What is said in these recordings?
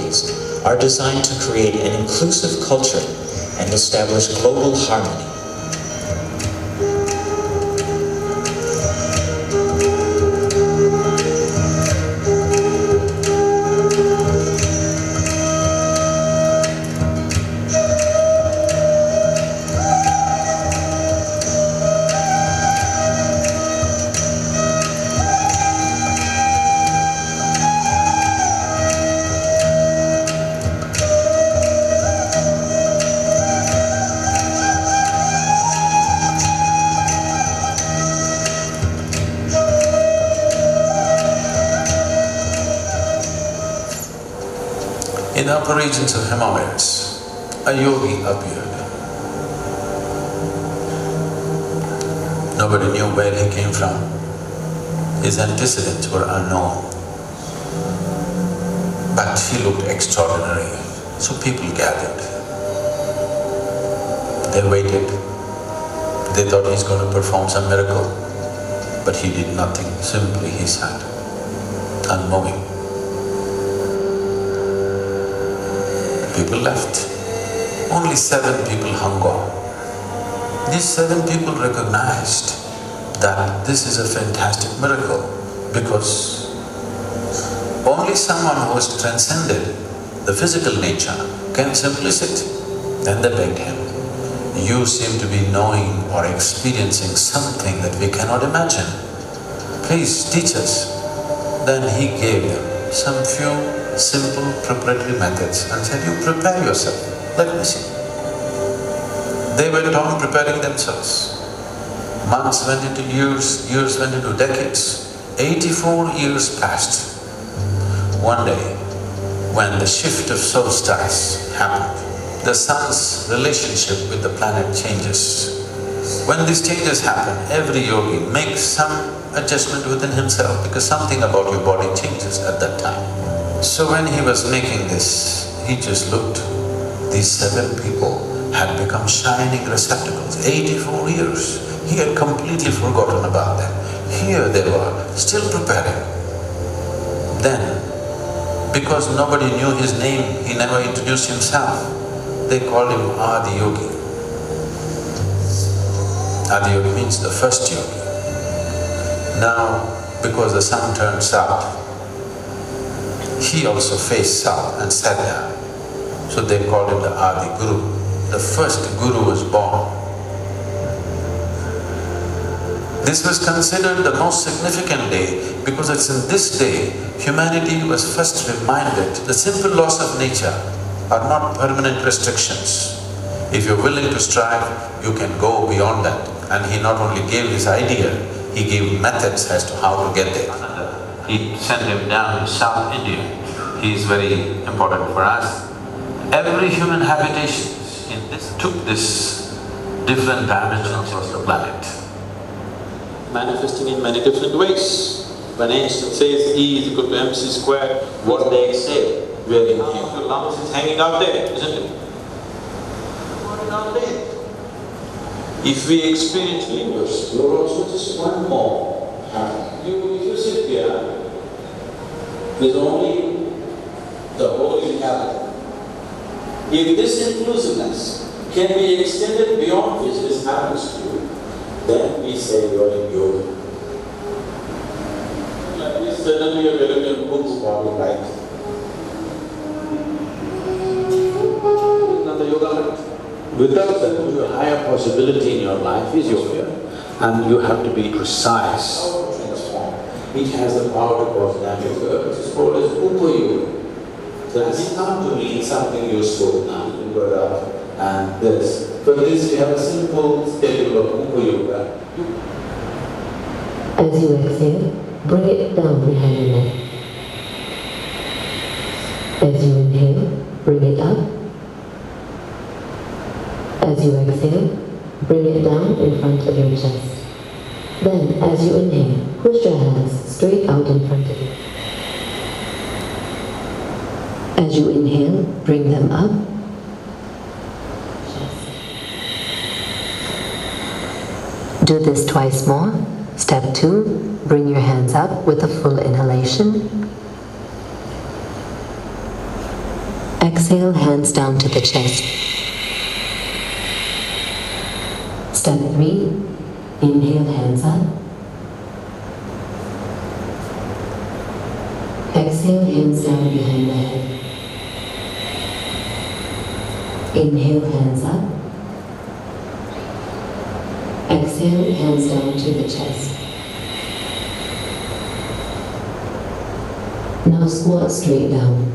yogis are designed to create an inclusive culture and establish global harmony. In the upper regions of Himalayas, a yogi appeared. Nobody knew where he came from. His antecedents were unknown. But he looked extraordinary, so people gathered. They waited. They thought he's going to perform some miracle. But he did nothing, simply he sat, unmoving. People left. Only 7 people hung on. These 7 people recognized that this is a fantastic miracle because only someone who has transcended the physical nature can simply sit. Then they begged him, "You seem to be knowing or experiencing something that we cannot imagine. Please teach us." Then he gave them some few simple preparatory methods and said, "You prepare yourself, let me see." They went on preparing themselves. Months went into years, years went into decades. 84 years passed. One day, when the shift of solstice happened, the sun's relationship with the planet changes. When these changes happen, every yogi makes some adjustment within himself because something about your body changes at that time. So when he was making this, he just looked. These 7 people had become shining receptacles. 84 years. He had completely forgotten about them. Here they were, still preparing. Then, because nobody knew his name, he never introduced himself, they called him Adi Yogi. Adi Yogi means the first yogi. Now, because the sun turned south, he also faced south and sat down. So they called him the Adi Guru. The first Guru was born. This was considered the most significant day because it's in this day humanity was first reminded the simple laws of nature are not permanent restrictions. If you're willing to strive, you can go beyond that. And he not only gave his idea, he gave methods as to how to get there. He sent him down to South India. He is very important for us. Every human habitation in this took this different dimensions across the planet, manifesting in many different ways. When Einstein says E is equal to mc squared, what they say, where the lungs is hanging out there, isn't it? Out there. If we experience universe, you're also just one more. If you sit here, there's only the whole inhabitant. If this inclusiveness can be extended beyond which this happens to you, then we say you are in yoga. Like this, suddenly you're getting a book's body light. Another yoga. Without that, the higher possibility in your life is yoga, and you have to be precise. Transform. It has the power to cause damage. It is called as Upa-yoga. So has it come to mean something useful now in Buddha and this? For this we have a simple schedule of Upa-yoga. As you exhale, bring it down behind your neck. As you inhale, bring it up. As you exhale, bring it down in front of your chest. Then, as you inhale, push your hands straight out in front of you. As you inhale, bring them up. Do this twice more. Step 2, bring your hands up with a full inhalation. Exhale, hands down to the chest. Step 3. Inhale, hands up. Exhale, hands down behind the head. Inhale, hands up. Exhale, hands down to the chest. Now squat straight down.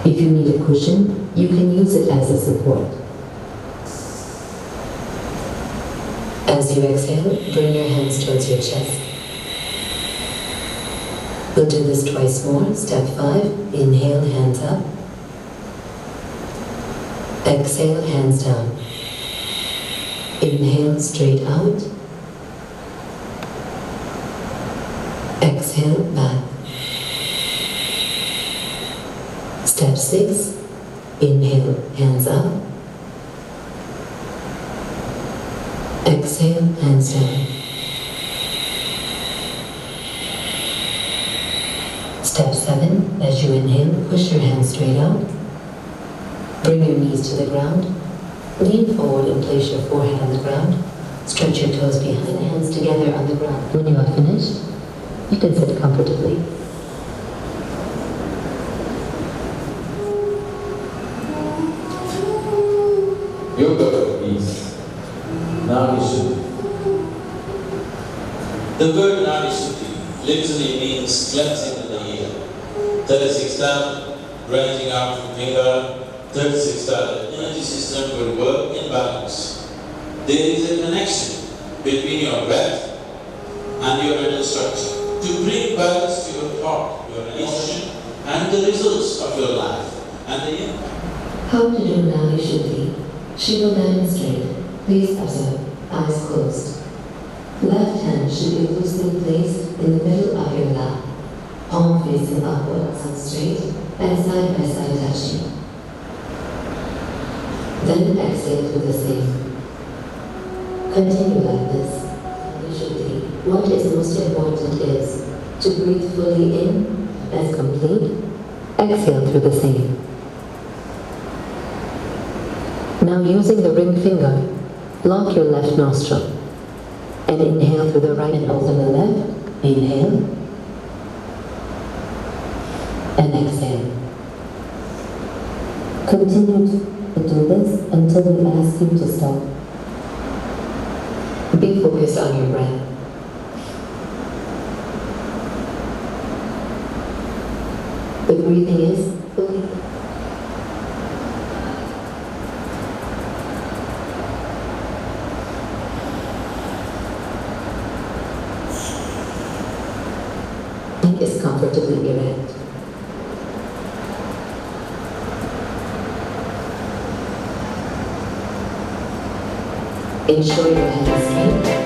If you need a cushion, you can use it as a support. As you exhale, bring your hands towards your chest. We'll do this twice more. Step 5, inhale, hands up. Exhale, hands down. Inhale, straight out. Exhale, back. Step 6, inhale, hands up. Exhale, hands down. Step 7, as you inhale, push your hands straight out. Bring your knees to the ground. Lean forward and place your forehead on the ground. Stretch your toes behind, hands together on the ground. When you are finished, you can sit comfortably. Yoga means Nadi. The word Nadi literally means cleansing of the ear. 36 times branching out from finger, 36 times the energy system will work in balance. There is a connection between your breath and your mental structure to bring balance to your thought, your emotion, and the results of your life and the impact. How to do Nadi Shuddhi? She will demonstrate. Please observe. Eyes closed. Left hand should be loosely placed in the middle of your lap, palm facing upwards and straight, and side by side touching. Then exhale through the same. Continue like this. Usually, what is most important is to breathe fully in as complete. Exhale through the same. Now using the ring finger, lock your left nostril and inhale through the right and open the left. Inhale and exhale. Continue to do this until we ask you to stop. Be focused on your breath. The breathing is fully. Is comfortably erect. Ensure your hands straight.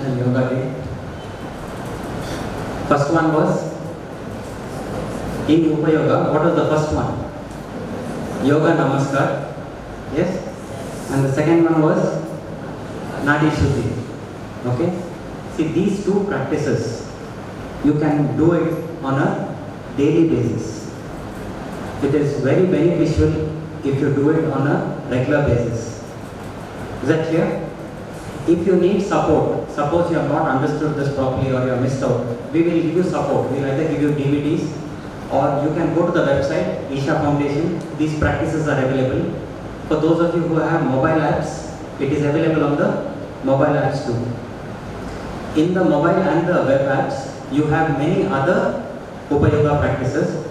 International Yoga Day. First one was in Upa Yoga. What was the first one? Yoga Namaskar. Yes. And the second one was Nadi Shuddhi. Okay. See, these two practices, you can do it on a daily basis. It is very beneficial if you do it on a regular basis. Is that clear? If you need support, suppose you have not understood this properly or you have missed out, we will give you support. We will either give you DVDs or you can go to the website, Isha Foundation. These practices are available. For those of you who have mobile apps, it is available on the mobile apps too. In the mobile and the web apps, you have many other Upa Yoga practices.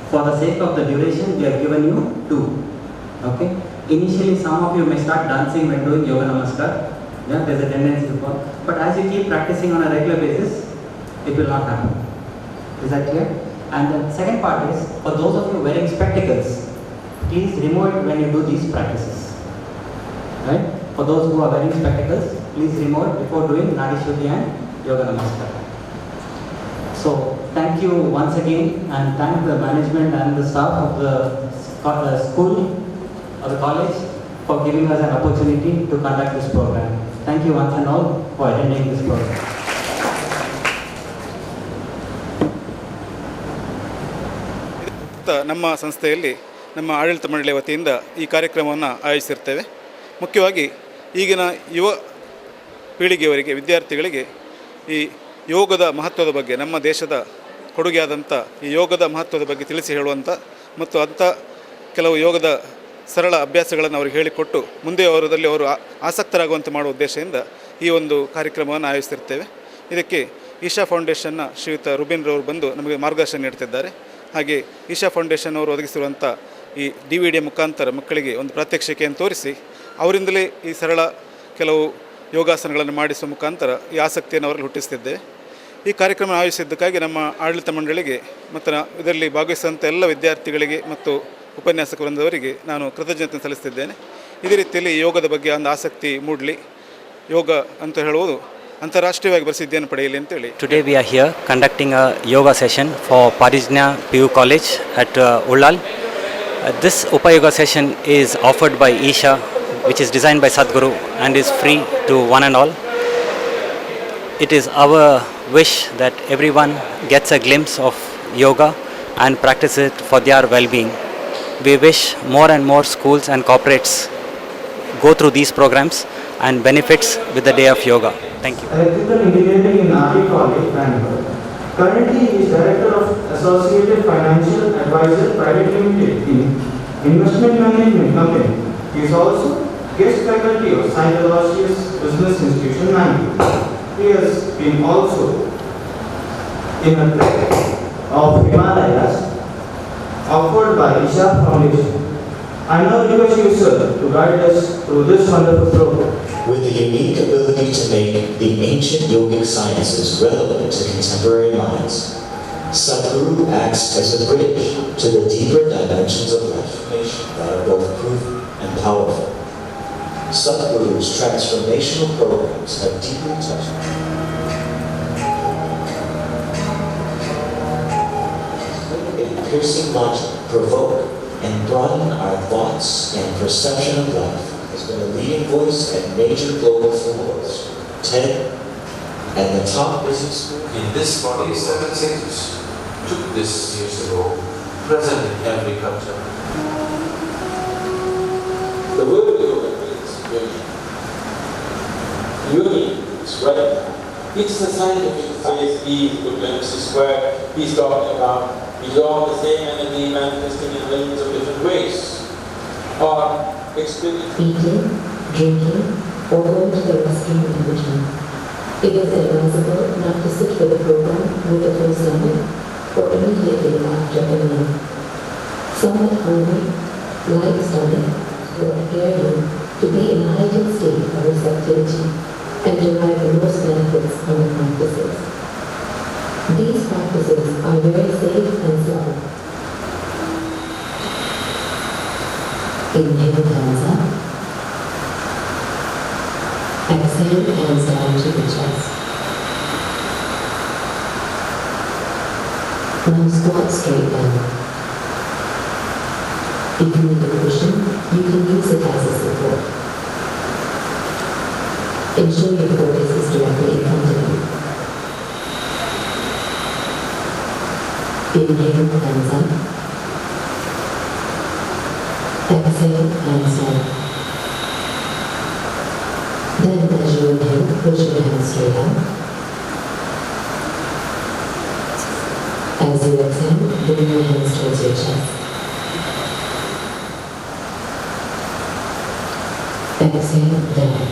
For the sake of the duration, we have given you 2. Okay? Initially, some of you may start dancing when doing Yoga Namaskar. Yeah, there's a tendency to fall. But as you keep practicing on a regular basis, it will not happen. Is that clear? And the second part is, for those of you wearing spectacles, please remove it when you do these practices. Right? For those who are wearing spectacles, please remove it before doing Nadi Shuddhi and Yoga Namaskar. So, thank you once again and thank the management and the staff of the school or the college for giving us an opportunity to conduct this program. Thank you once and all for attending this program. ನಮ್ಮ ಸಂಸ್ಥೆಯಲ್ಲಿ ನಮ್ಮ ಆಡಳಿತ ಮಂಡಳಿ ವತಿಯಿಂದ ಈ ಕಾರ್ಯಕ್ರಮವನ್ನು ಆಯೋಜಿಸಿರ್ತೇವೆ. ಮುಖ್ಯವಾಗಿ ಈಗಿನ ಯುವ ಪೀಳಿಗೆಯವರಿಗೆ, ವಿದ್ಯಾರ್ಥಿಗಳಿಗೆ ಈ ಯೋಗದ ಮಹತ್ವದ ಬಗ್ಗೆ, ನಮ್ಮ ದೇಶದ ಕೊಡುಗೆಯಾದಂಥ ಈ ಯೋಗದ ಮಹತ್ವದ ಬಗ್ಗೆ ತಿಳಿಸಿ ಹೇಳುವಂಥ ಮತ್ತು ಅಂಥ ಕೆಲವು ಯೋಗದ ಸರಳ ಅಭ್ಯಾಸಗಳನ್ನು ಅವರಿಗೆ ಹೇಳಿಕೊಟ್ಟು ಮುಂದೆ ಅವರದಲ್ಲಿ ಅವರು ಆಸಕ್ತರಾಗುವಂತೆ ಮಾಡುವ ಉದ್ದೇಶದಿಂದ ಈ ಒಂದು ಕಾರ್ಯಕ್ರಮವನ್ನು ಆಯೋಜಿಸಿರ್ತೇವೆ. ಇದಕ್ಕೆ ಈಶಾ ಫೌಂಡೇಶನ್ನ ಶ್ರೀಯುತ ರುಬಿನ್ ರವರು ಬಂದು ನಮಗೆ ಮಾರ್ಗದರ್ಶನ ನೀಡ್ತಿದ್ದಾರೆ. ಹಾಗೆ ಈಶಾ ಫೌಂಡೇಶನ್ ಅವರು ಒದಗಿಸಿರುವಂಥ ಈ DVD ಮುಖಾಂತರ ಮಕ್ಕಳಿಗೆ ಒಂದು ಪ್ರಾತ್ಯಕ್ಷಿಕೆಯನ್ನು ತೋರಿಸಿ ಅವರಿಂದಲೇ ಈ ಸರಳ ಕೆಲವು ಯೋಗಾಸನಗಳನ್ನು ಮಾಡಿಸುವ ಮುಖಾಂತರ ಈ ಆಸಕ್ತಿಯನ್ನು ಅವರಲ್ಲಿ ಹುಟ್ಟಿಸ್ತಿದ್ದೇವೆ. ಈ ಕಾರ್ಯಕ್ರಮ ಆಯೋಜಿಸಿದ್ದಕ್ಕಾಗಿ ನಮ್ಮ ಆಡಳಿತ ಮಂಡಳಿಗೆ ಮತ್ತು ಇದರಲ್ಲಿ ಭಾಗವಹಿಸುವಂಥ ಎಲ್ಲ ವಿದ್ಯಾರ್ಥಿಗಳಿಗೆ ಮತ್ತು ಉಪನ್ಯಾಸಕ ವೃಂದದವರಿಗೆ ನಾನು ಕೃತಜ್ಞತೆ ಸಲ್ಲಿಸ್ತಿದ್ದೇನೆ. ಇದೇ ರೀತಿಯಲ್ಲಿ ಯೋಗದ ಬಗ್ಗೆ ಒಂದು ಆಸಕ್ತಿ ಮೂಡಲಿ, ಯೋಗ ಅಂತ ಹೇಳುವುದು ಅಂತಾರಾಷ್ಟ್ರೀಯವಾಗಿ ಪ್ರಸಿದ್ಧಿಯನ್ನು ಪಡೆಯಲಿ ಅಂತೇಳಿ. Today we are here conducting a yoga session for Parijna PU College at Ullal. This Upa Yoga session is offered by Isha, which is designed by Sadhguru and is free to one and all. It is our wish that everyone gets a glimpse of yoga and practice it for their well-being. We wish more and more schools and corporates go through these programs and benefits with the day of yoga. Thank you. Electrical engineering in RT College, Bangalore. Currently, he is Director of Associated Financial Advisor Private Limited in Investment Management Company. He is also guest faculty of St. Aloysius Business Institution, Bangalore. He has been also in a trek of Himalayas offered by Isha Foundation. I now request you, sir, to guide us through this wonderful program. With the unique ability to make the ancient yogic sciences relevant to contemporary minds, Sadhguru acts as a bridge to the deeper dimensions of transformation that are both proven and powerful. Sadhguru's transformational programs have deeply touched me. A piercing mantra provoke and broaden our thoughts and perception of life has been a leading voice at major global forums, TED, and the top business school. In this body, 7 sages took this years ago, present in every culture. The word yoga means union. Union is right. It's the scientific phrase these glimpses where he's talking about is all the same energy manifesting in millions of different ways. Or experience. Eating, drinking, or going to the restroom in between. It is advisable not to sit for the program with a full stomach or immediately after a meal. Somewhat hungry, light stomach will prepare you to be in a heightened state of receptivity and derive the most benefits from the practices. These practices are very safe and subtle. Inhale, hands up. Exhale. Exhale, hands down to the chest. Now squat straight down. If you need a cushion, you can use it as a support. Ensure your focus is directly in front of you. Inhale, hands up. Exhale, hands down. Then as you inhale, push your hands straight out. As you exhale, bring your hands towards your chest. Exhale, down.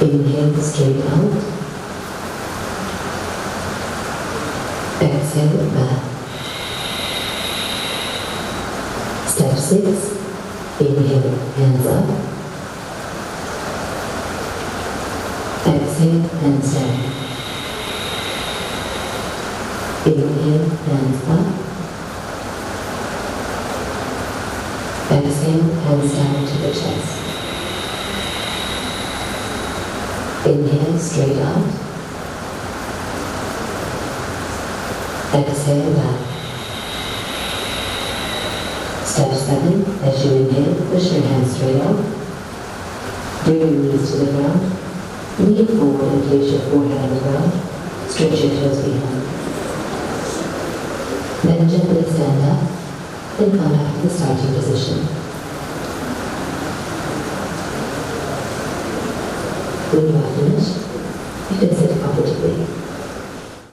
Inhale, straight out. Exhale, back. Step 6. Inhale, hands up. Exhale, hands down. Inhale, hands up. Exhale, hands down to the chest. Inhale, straight out. Exhale, back. Step 7, as you inhale, push your hands straight out. Bring your knees to the ground. Lean forward and place your forehead on the ground. Stretch your toes behind. Then gently stand up and come back to the starting position. When you are finished,